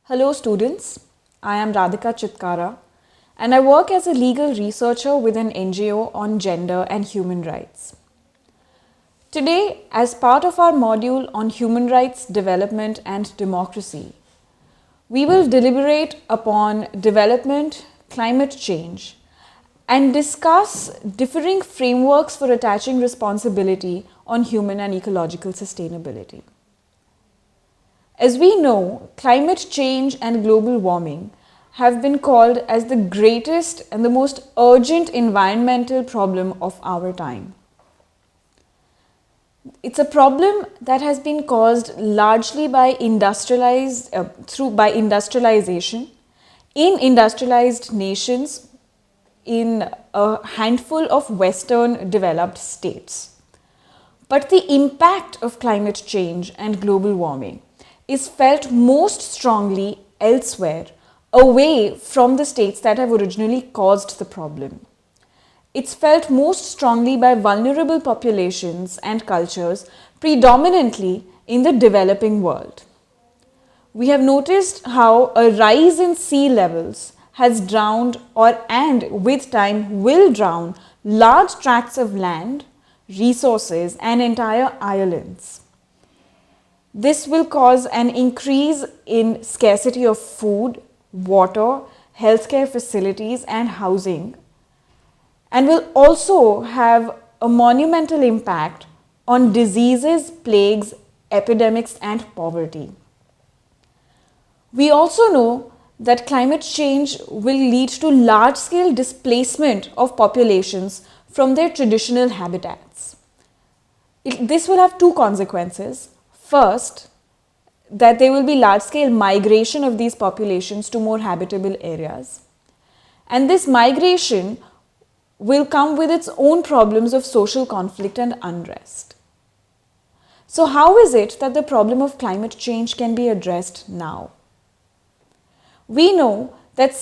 Hello students, I am Radhika Chitkara and I work as a legal researcher with an NGO on gender and human rights. Today, as part of our module on human rights development and democracy, we will deliberate upon development, climate change, and discuss differing frameworks for attaching responsibility on human and ecological sustainability. As we know, climate change and global warming have been called as the greatest and the most urgent environmental problem of our time. It's a problem that has been caused largely by industrialization in industrialized nations in a handful of Western developed states. But the impact of climate change and global warming is felt most strongly elsewhere, away from the states that have originally caused the problem. It's felt most strongly by vulnerable populations and cultures, predominantly in the developing world. We have noticed how a rise in sea levels has drowned and with time will drown large tracts of land, resources and entire islands. This will cause an increase in scarcity of food, water, healthcare facilities and housing, and will also have a monumental impact on diseases, plagues, epidemics and poverty. We also know that climate change will lead to large-scale displacement of populations from their traditional habitats. This will have two consequences. First, that there will be large-scale migration of these populations to more habitable areas. And this migration will come with its own problems of social conflict and unrest. So how is it that the problem of climate change can be addressed now? We know that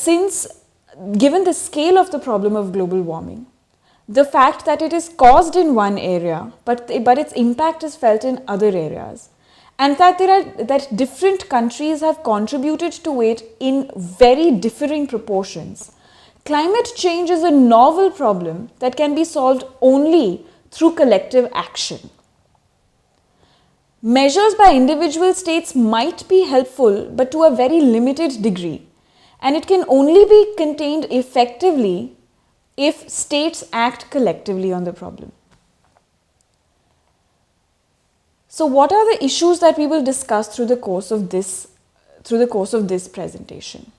given the scale of the problem of global warming, the fact that it is caused in one area, but its impact is felt in other areas, and that different countries have contributed to it in very differing proportions. Climate change is a novel problem that can be solved only through collective action. Measures by individual states might be helpful, but to a very limited degree, and it can only be contained effectively if states act collectively on the problem. So what are the issues that we will discuss through the course of this presentation?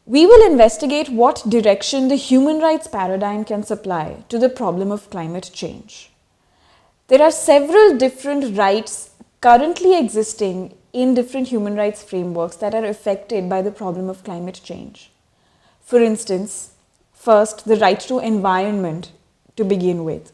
We will investigate what direction the human rights paradigm can supply to the problem of climate change. There are several different rights currently existing in different human rights frameworks that are affected by the problem of climate change. For instance, first, the right to environment to begin with.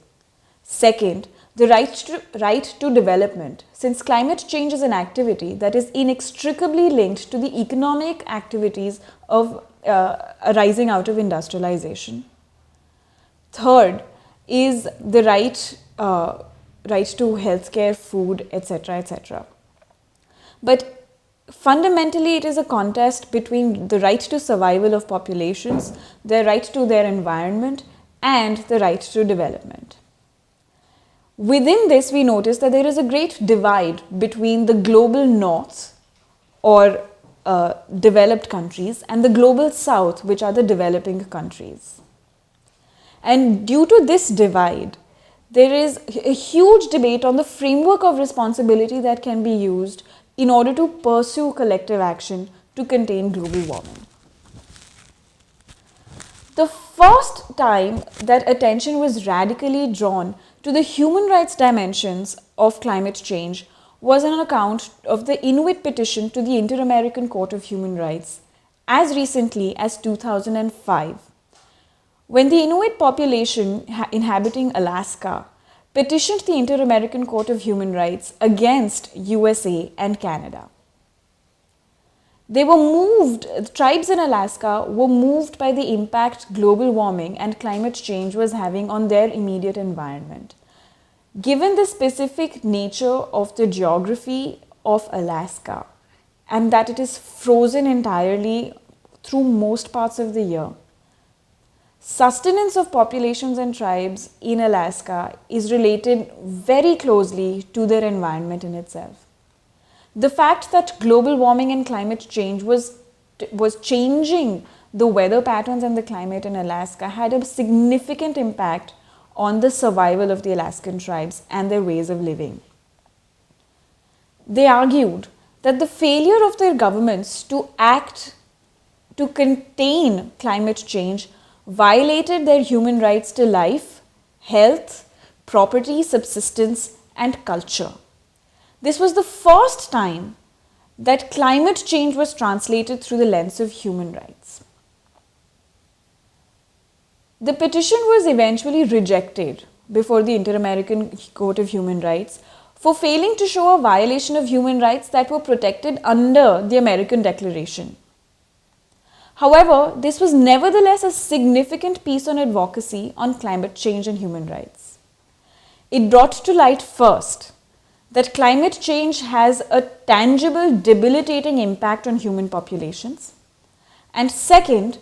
Second, the right to development, since climate change is an activity that is inextricably linked to the economic activities of arising out of industrialization. Third is the right to healthcare, food, etc., etc. But fundamentally, it is a contest between the right to survival of populations, their right to their environment, and the right to development. Within this, we notice that there is a great divide between the global north, or developed countries, and the global south, which are the developing countries. And due to this divide, there is a huge debate on the framework of responsibility that can be used in order to pursue collective action to contain global warming. The first time that attention was radically drawn to the human rights dimensions of climate change was on account of the Inuit petition to the Inter-American Court of Human Rights as recently as 2005, when the Inuit population inhabiting Alaska petitioned the Inter-American Court of Human Rights against USA and Canada. The tribes in Alaska were moved by the impact global warming and climate change was having on their immediate environment. Given the specific nature of the geography of Alaska and that it is frozen entirely through most parts of the year. Sustenance of populations and tribes in Alaska is related very closely to their environment in itself. The fact that global warming and climate change was changing the weather patterns and the climate in Alaska had a significant impact on the survival of the Alaskan tribes and their ways of living. They argued that the failure of their governments to act to contain climate change violated their human rights to life, health, property, subsistence, and culture. This was the first time that climate change was translated through the lens of human rights. The petition was eventually rejected before the Inter-American Court of Human Rights for failing to show a violation of human rights that were protected under the American Declaration. However, this was nevertheless a significant piece on advocacy on climate change and human rights. It brought to light first that climate change has a tangible, debilitating impact on human populations, and second,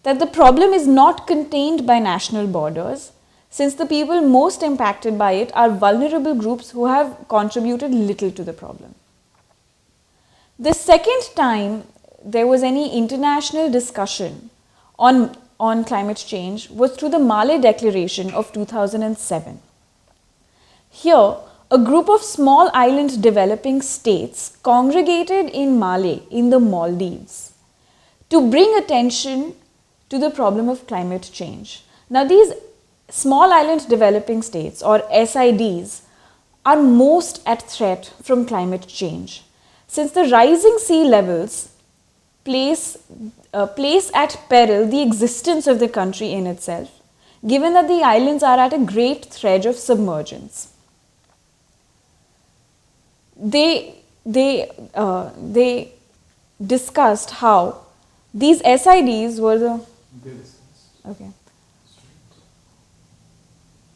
that the problem is not contained by national borders, since the people most impacted by it are vulnerable groups who have contributed little to the problem. The second time there was any international discussion on climate change was through the Male Declaration of 2007. Here, a group of small island developing states congregated in Male in the Maldives to bring attention to the problem of climate change. Now, these small island developing states, or SIDs, are most at threat from climate change, since the rising sea levels place at peril the existence of the country in itself, given that the islands are at a great threat of submergence. They discussed how these SIDs were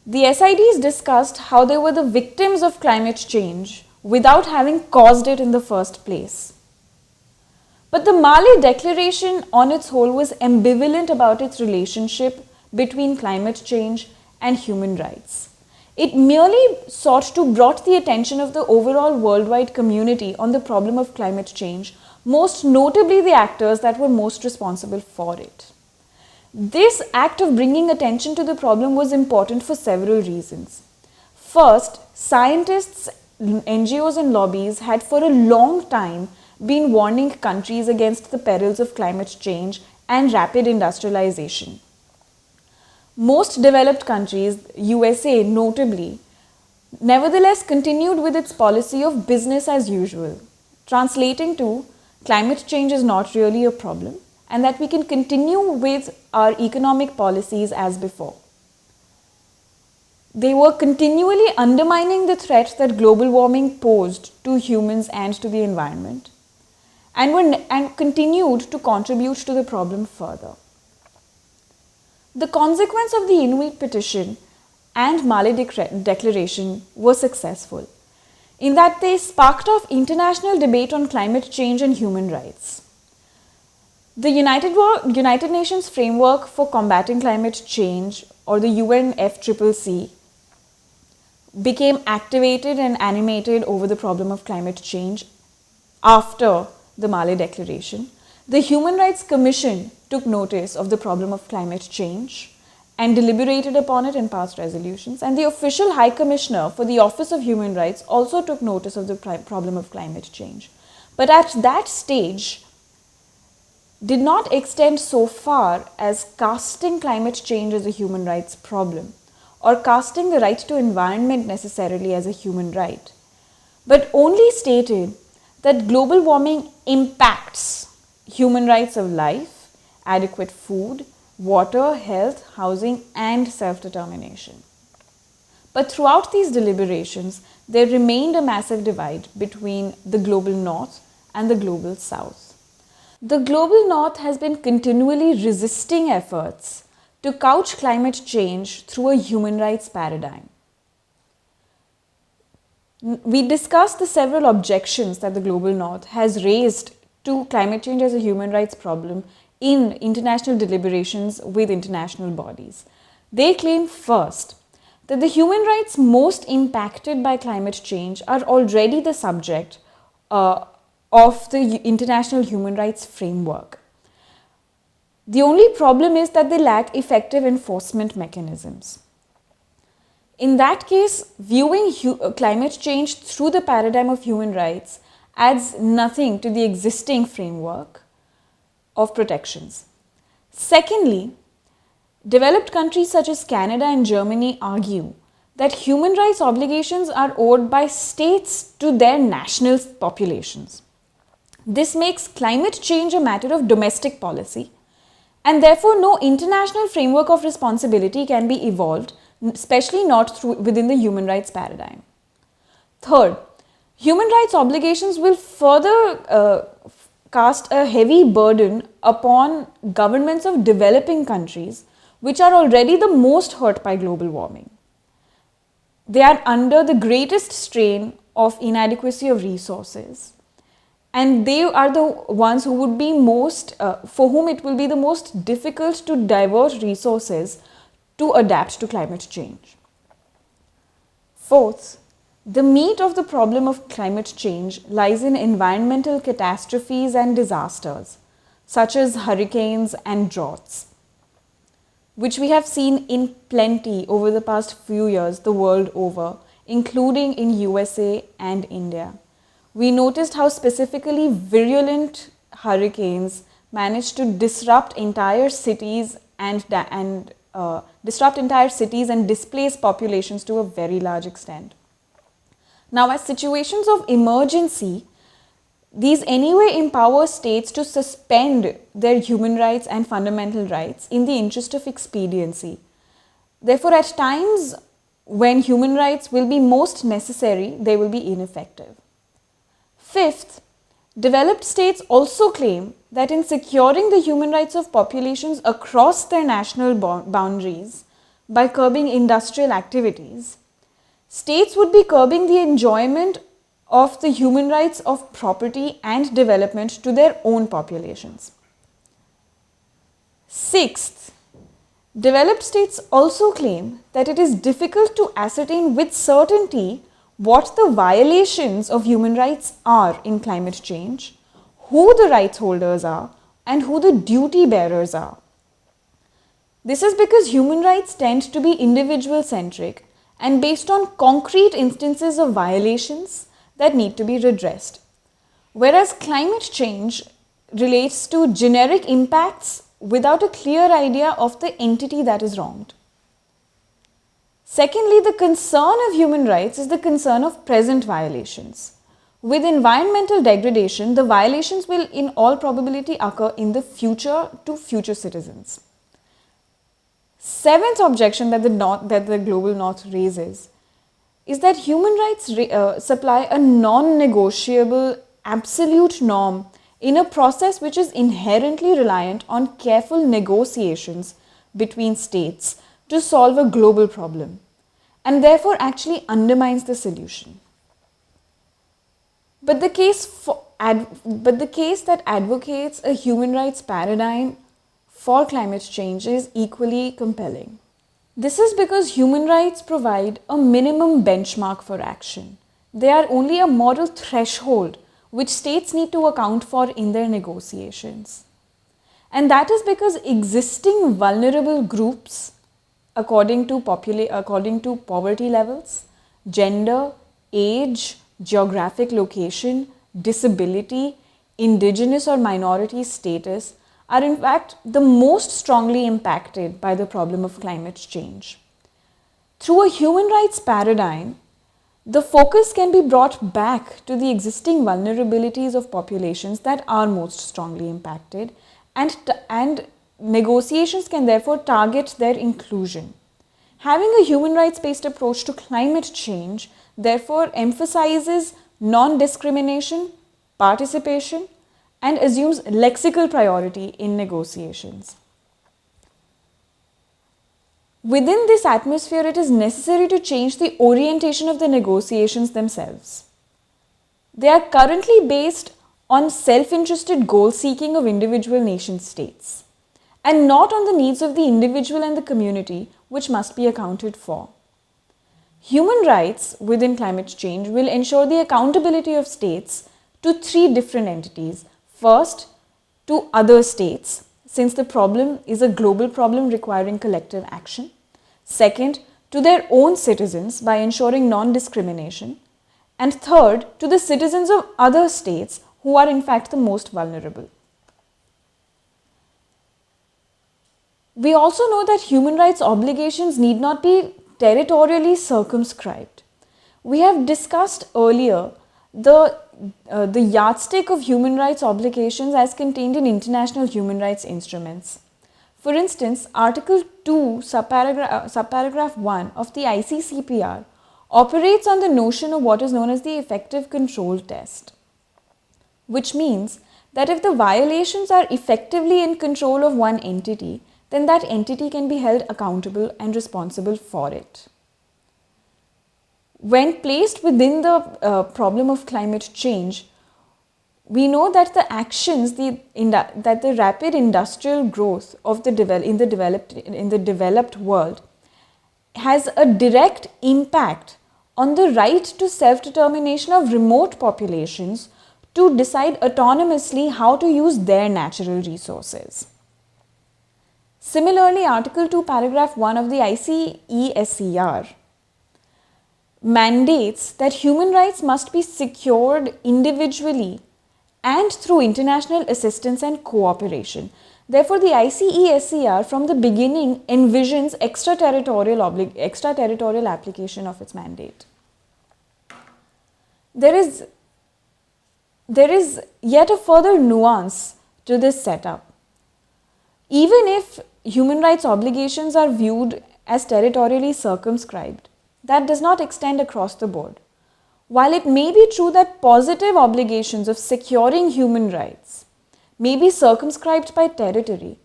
the SIDs discussed how they were the victims of climate change without having caused it in the first place. But the Male Declaration on its whole was ambivalent about its relationship between climate change and human rights. It merely sought to draw the attention of the overall worldwide community on the problem of climate change, most notably the actors that were most responsible for it. This act of bringing attention to the problem was important for several reasons. First, scientists, NGOs and lobbies had for a long time been warning countries against the perils of climate change and rapid industrialization. Most developed countries, USA notably, nevertheless continued with its policy of business as usual, translating to climate change is not really a problem and that we can continue with our economic policies as before. They were continually undermining the threat that global warming posed to humans and to the environment, and continued to contribute to the problem further. The consequence of the Inuit petition and Male Declaration were successful, in that they sparked off international debate on climate change and human rights. The United Nations Framework for Combating Climate Change, or the UNFCCC, became activated and animated over the problem of climate change after the Male Declaration. The Human Rights Commission took notice of the problem of climate change and deliberated upon it and passed resolutions. And the official High Commissioner for the Office of Human Rights also took notice of the problem of climate change. But at that stage, did not extend so far as casting climate change as a human rights problem or casting the right to environment necessarily as a human right, but only stated that global warming impacts human rights of life, adequate food, water, health, housing, and self-determination. But throughout these deliberations, there remained a massive divide between the global north and the global south. The global north has been continually resisting efforts to couch climate change through a human rights paradigm. We discussed the several objections that the Global North has raised to climate change as a human rights problem in international deliberations with international bodies. They claim first that the human rights most impacted by climate change are already the subject of the international human rights framework. The only problem is that they lack effective enforcement mechanisms. In that case, viewing climate change through the paradigm of human rights adds nothing to the existing framework of protections. Secondly, developed countries such as Canada and Germany argue that human rights obligations are owed by states to their national populations. This makes climate change a matter of domestic policy, and therefore no international framework of responsibility can be evolved, especially not within the human rights paradigm. Third, human rights obligations will further cast a heavy burden upon governments of developing countries, which are already the most hurt by global warming. They are under the greatest strain of inadequacy of resources, and they are the ones who would be for whom it will be the most difficult to divert resources to adapt to climate change. Fourth, the meat of the problem of climate change lies in environmental catastrophes and disasters, such as hurricanes and droughts, which we have seen in plenty over the past few years the world over, including in USA and India. We noticed how specifically virulent hurricanes managed to disrupt entire cities and displace populations to a very large extent. Now, as situations of emergency, these anyway empower states to suspend their human rights and fundamental rights in the interest of expediency. Therefore, at times when human rights will be most necessary, they will be ineffective. Fifth, developed states also claim that in securing the human rights of populations across their national boundaries by curbing industrial activities, states would be curbing the enjoyment of the human rights of property and development to their own populations. Sixth, developed states also claim that it is difficult to ascertain with certainty what the violations of human rights are in climate change, who the rights holders are, and who the duty bearers are. This is because human rights tend to be individual centric and based on concrete instances of violations that need to be redressed, whereas climate change relates to generic impacts without a clear idea of the entity that is wronged. Secondly, the concern of human rights is the concern of present violations. With environmental degradation, the violations will in all probability occur in the future to future citizens. Seventh objection that the Global North raises is that human rights supply a non-negotiable absolute norm in a process which is inherently reliant on careful negotiations between states to solve a global problem, and therefore actually undermines the solution. But the case that advocates a human rights paradigm for climate change is equally compelling. This is because human rights provide a minimum benchmark for action. They are only a moral threshold which states need to account for in their negotiations. And that is because existing vulnerable groups, according to poverty levels, gender, age, geographic location, disability, indigenous or minority status, are in fact the most strongly impacted by the problem of climate change. Through a human rights paradigm, the focus can be brought back to the existing vulnerabilities of populations that are most strongly impacted, and negotiations can therefore target their inclusion. Having a human rights-based approach to climate change therefore emphasizes non-discrimination, participation, and assumes lexical priority in negotiations. Within this atmosphere, it is necessary to change the orientation of the negotiations themselves. They are currently based on self-interested goal-seeking of individual nation-states, and not on the needs of the individual and the community, which must be accounted for. Human rights within climate change will ensure the accountability of states to three different entities. First, to other states, since the problem is a global problem requiring collective action. Second, to their own citizens by ensuring non-discrimination. And third, to the citizens of other states who are in fact the most vulnerable. We also know that human rights obligations need not be territorially circumscribed. We have discussed earlier the yardstick of human rights obligations as contained in international human rights instruments. For instance, Article 2, subparagraph 1 of the ICCPR operates on the notion of what is known as the effective control test, which means that if the violations are effectively in control of one entity, then that entity can be held accountable and responsible for it. When placed within the problem of climate change, we know that the actions, that the rapid industrial growth of in the developed world has a direct impact on the right to self-determination of remote populations to decide autonomously how to use their natural resources. Similarly, Article 2, Paragraph 1 of the ICESCR mandates that human rights must be secured individually and through international assistance and cooperation. Therefore, the ICESCR from the beginning envisions extraterritorial application of its mandate. There is yet a further nuance to this setup. Even if human rights obligations are viewed as territorially circumscribed, that does not extend across the board. While it may be true that positive obligations of securing human rights may be circumscribed by territory,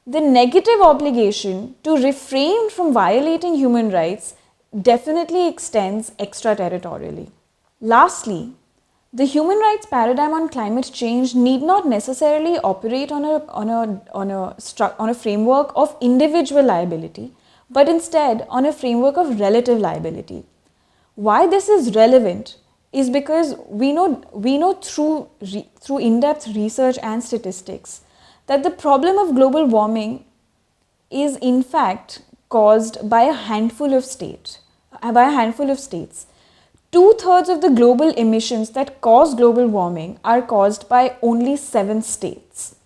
the negative obligation to refrain from violating human rights definitely extends extraterritorially. Lastly, the human rights paradigm on climate change need not necessarily operate on a framework of individual liability, but instead on a framework of relative liability. Why this is relevant is because we know through in-depth research and statistics that the problem of global warming is in fact caused by a handful of states. 2/3 of the global emissions that cause global warming are caused by only 7 states.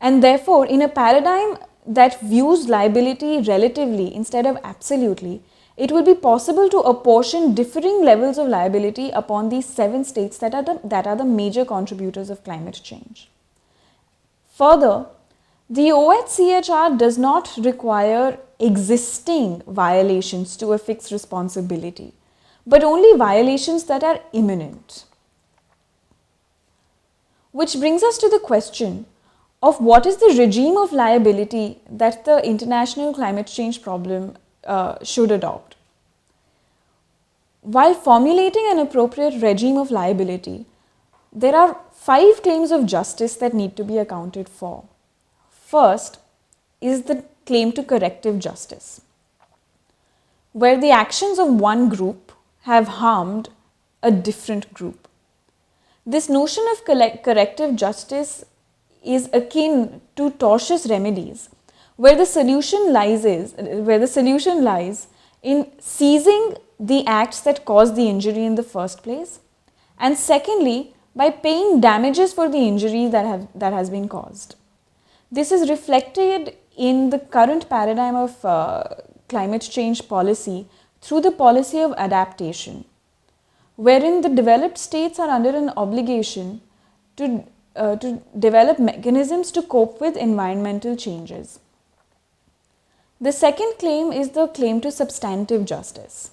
And therefore, in a paradigm that views liability relatively instead of absolutely, it will be possible to apportion differing levels of liability upon these 7 states that are the major contributors of climate change. Further, the OHCHR does not require existing violations to affix responsibility, but only violations that are imminent. Which brings us to the question of what is the regime of liability that the international climate change problem should adopt. While formulating an appropriate regime of liability, there are 5 claims of justice that need to be accounted for. First is the claim to corrective justice, where the actions of one group have harmed a different group. This notion of corrective justice is akin to tortious remedies, where the solution lies in seizing the acts that caused the injury in the first place, and secondly, by paying damages for the injury that has been caused. This is reflected in the current paradigm of climate change policy through the policy of adaptation, wherein the developed states are under an obligation to develop mechanisms to cope with environmental changes. The second claim is the claim to substantive justice,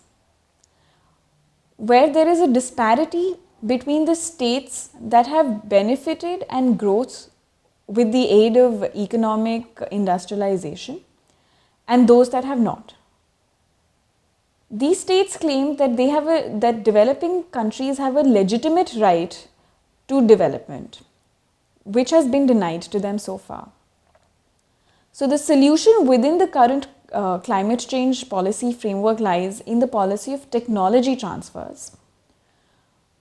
where there is a disparity between the states that have benefited and growth with the aid of economic industrialization and those that have not. These states claim that that developing countries have a legitimate right to development, which has been denied to them so far. So the solution within the current climate change policy framework lies in the policy of technology transfers,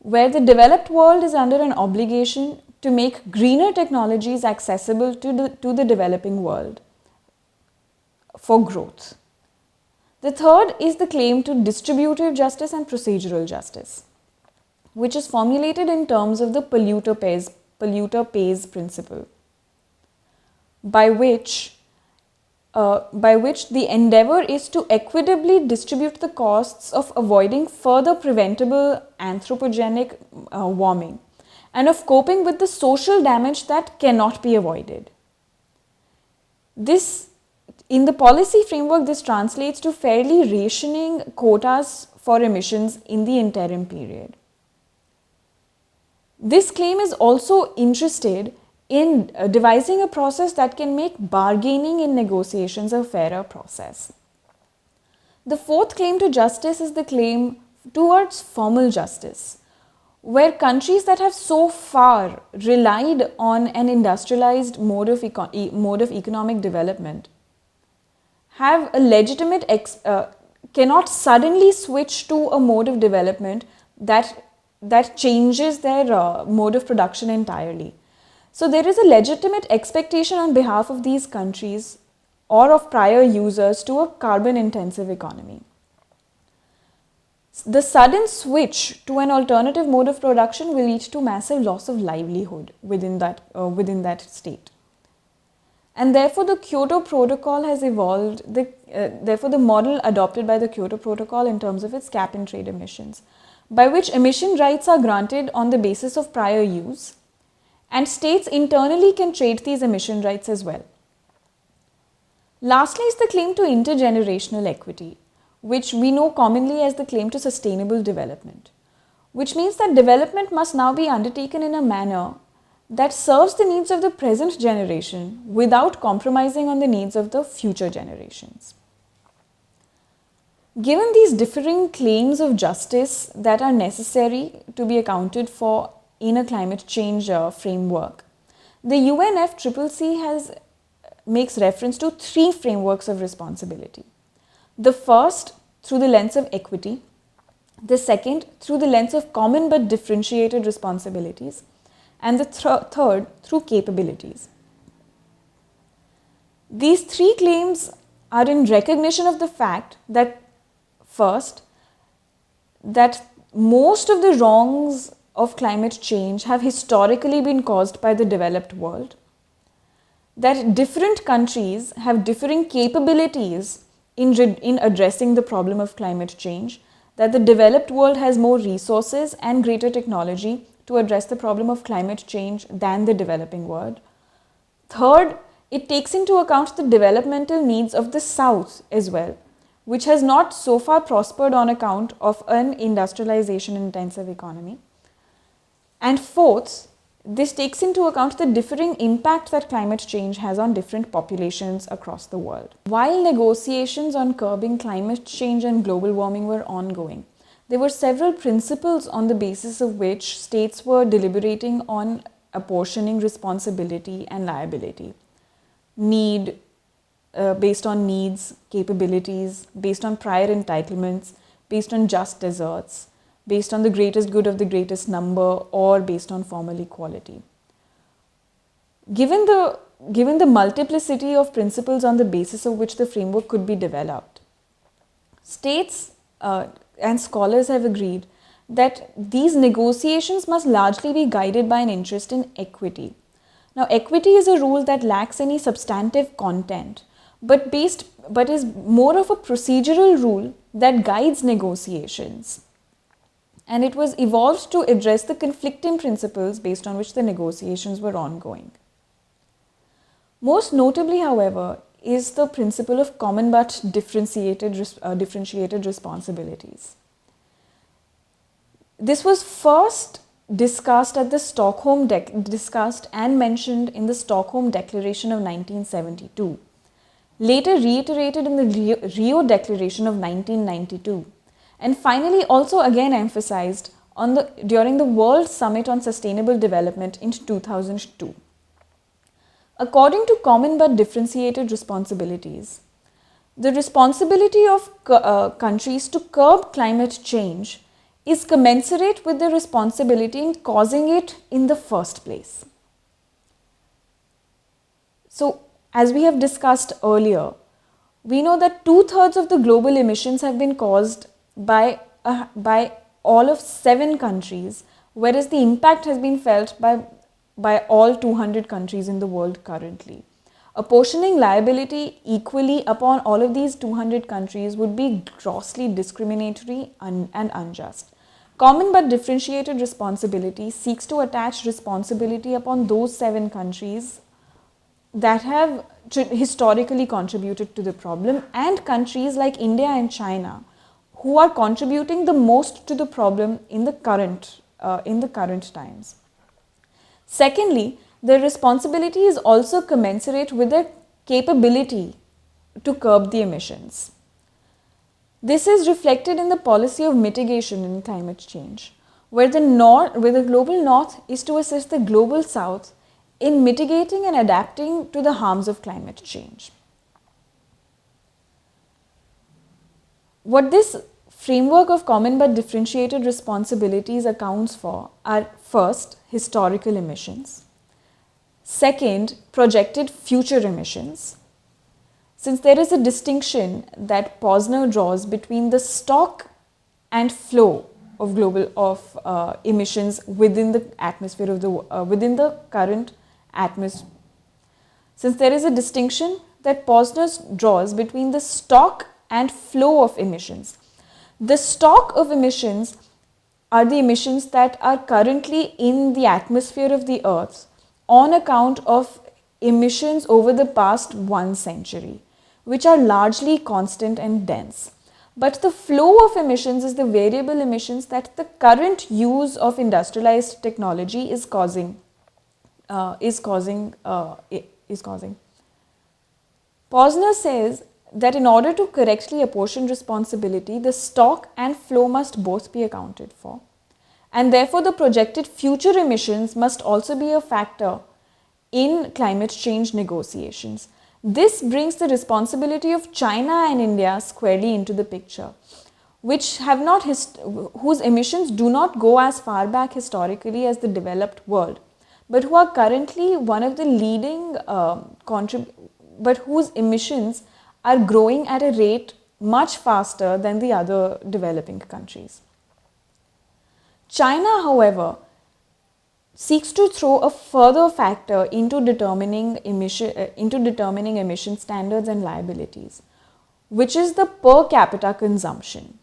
where the developed world is under an obligation to make greener technologies accessible to the developing world for growth. The third is the claim to distributive justice and procedural justice, which is formulated in terms of the polluter pays principle, by which the endeavor is to equitably distribute the costs of avoiding further preventable anthropogenic warming and of coping with the social damage that cannot be avoided. In the policy framework, this translates to fairly rationing quotas for emissions in the interim period. This claim is also interested in devising a process that can make bargaining in negotiations a fairer process. The fourth claim to justice is the claim towards formal justice, where countries that have so far relied on an industrialized mode of economic development have a legitimate cannot suddenly switch to a mode of development that changes their mode of production entirely. So there is a legitimate expectation on behalf of these countries or of prior users to a carbon-intensive economy. The sudden switch to an alternative mode of production will lead to massive loss of livelihood within that state. And therefore, the Kyoto Protocol has evolved, therefore the model adopted by the Kyoto Protocol in terms of its cap and trade emissions, by which emission rights are granted on the basis of prior use, and states internally can trade these emission rights as well. Lastly is the claim to intergenerational equity, which we know commonly as the claim to sustainable development, which means that development must now be undertaken in a manner that serves the needs of the present generation without compromising on the needs of the future generations. Given these differing claims of justice that are necessary to be accounted for in a climate change framework, the UNFCCC makes reference to three frameworks of responsibility. The first, through the lens of equity. The second, through the lens of common but differentiated responsibilities. And the third, through capabilities. These three claims are in recognition of the fact that, first, that most of the wrongs of climate change have historically been caused by the developed world, that different countries have differing capabilities in addressing the problem of climate change, that the developed world has more resources and greater technology to address the problem of climate change than the developing world. Third, it takes into account the developmental needs of the South as well, which has not so far prospered on account of an industrialization-intensive economy. And fourth, this takes into account the differing impact that climate change has on different populations across the world. While negotiations on curbing climate change and global warming were ongoing, there were several principles on the basis of which states were deliberating on apportioning responsibility and liability. Based on needs, capabilities, based on prior entitlements, based on just deserts, based on the greatest good of the greatest number, or based on formal equality. Given the multiplicity of principles on the basis of which the framework could be developed, states and scholars have agreed that these negotiations must largely be guided by an interest in equity. Now, equity is a rule that lacks any substantive content, but is more of a procedural rule that guides negotiations. And it was evolved to address the conflicting principles based on which the negotiations were ongoing. Most notably, however, is the principle of common but differentiated responsibilities. This was first discussed and mentioned in the Stockholm Declaration of 1972, later reiterated in the Rio Declaration of 1992, and finally also again emphasized during the World Summit on Sustainable Development in 2002. According to Common but Differentiated Responsibilities, the responsibility of countries to curb climate change is commensurate with the responsibility in causing it in the first place. So, as we have discussed earlier, we know that 2/3 of the global emissions have been caused by all of 7 countries, whereas the impact has been felt by all 200 countries in the world currently. Apportioning liability equally upon all of these 200 countries would be grossly discriminatory and unjust. Common but differentiated responsibility seeks to attach responsibility upon those 7 countries that have historically contributed to the problem, and countries like India and China who are contributing the most to the problem in the current times. Secondly, the responsibility is also commensurate with their capability to curb the emissions. This is reflected in the policy of mitigation in climate change, where the global north is to assist the global south in mitigating and adapting to the harms of climate change. What this framework of common but differentiated responsibilities accounts for are: first, historical emissions; second, projected future emissions. Since there is a distinction that Posner draws between the stock and flow of emissions within the atmosphere within the current atmosphere. Since there is a distinction that Posner draws between the stock and flow of emissions. The stock of emissions are the emissions that are currently in the atmosphere of the Earth on account of emissions over the past 1 century, which are largely constant and dense. But the flow of emissions is the variable emissions that the current use of industrialized technology is causing. Posner says that in order to correctly apportion responsibility, the stock and flow must both be accounted for, and therefore the projected future emissions must also be a factor in climate change negotiations. This brings the responsibility of China and India squarely into the picture, whose emissions do not go as far back historically as the developed world, but who are currently one of the leading but whose emissions are growing at a rate much faster than the other developing countries. China, however, seeks to throw a further factor into determining emission standards and liabilities, which is the per capita consumption.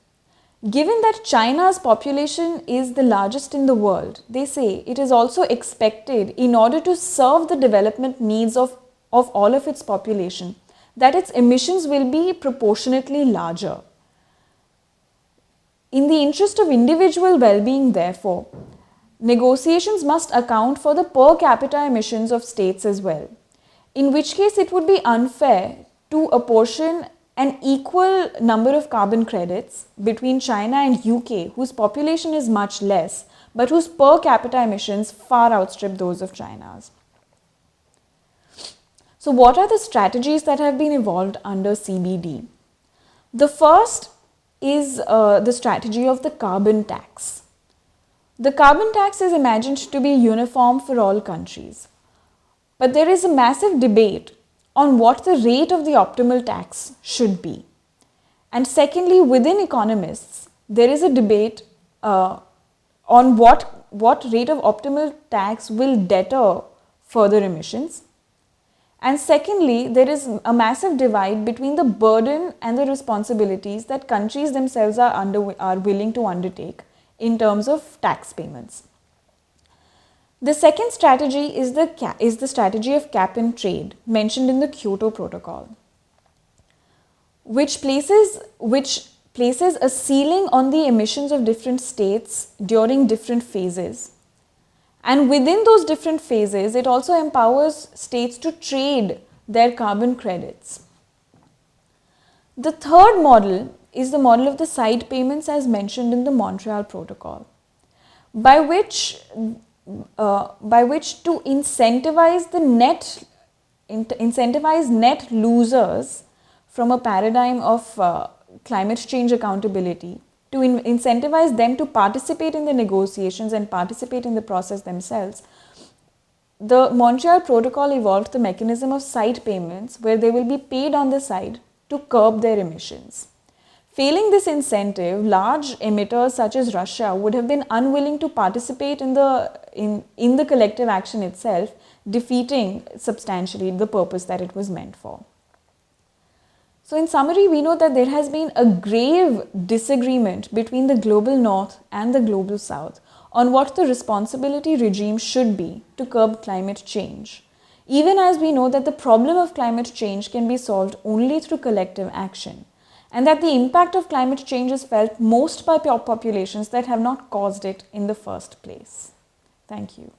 Given that China's population is the largest in the world, they say it is also expected, in order to serve the development needs of all of its population, that its emissions will be proportionately larger. In the interest of individual well-being, therefore, negotiations must account for the per capita emissions of states as well, in which case it would be unfair to apportion an equal number of carbon credits between China and UK, whose population is much less, but whose per capita emissions far outstrip those of China's. So what are the strategies that have been evolved under CBD? The first is the strategy of the carbon tax. The carbon tax is imagined to be uniform for all countries, but there is a massive debate on what the rate of the optimal tax should be. And secondly, within economists, there is a debate on what rate of optimal tax will deter further emissions. And secondly, there is a massive divide between the burden and the responsibilities that countries themselves are willing to undertake in terms of tax payments. The second strategy is the strategy of cap and trade mentioned in the Kyoto Protocol, which places a ceiling on the emissions of different states during different phases. And within those different phases, it also empowers states to trade their carbon credits. The third model is the model of the side payments as mentioned in the Montreal Protocol, by which to incentivize net losers from a paradigm of climate change accountability, to incentivize them to participate in the negotiations and participate in the process themselves. The Montreal Protocol evolved the mechanism of side payments, where they will be paid on the side to curb their emissions. Failing this incentive, large emitters such as Russia would have been unwilling to participate in the collective action itself, defeating substantially the purpose that it was meant for. So in summary, we know that there has been a grave disagreement between the global north and the global south on what the responsibility regime should be to curb climate change, even as we know that the problem of climate change can be solved only through collective action, and that the impact of climate change is felt most by populations that have not caused it in the first place. Thank you.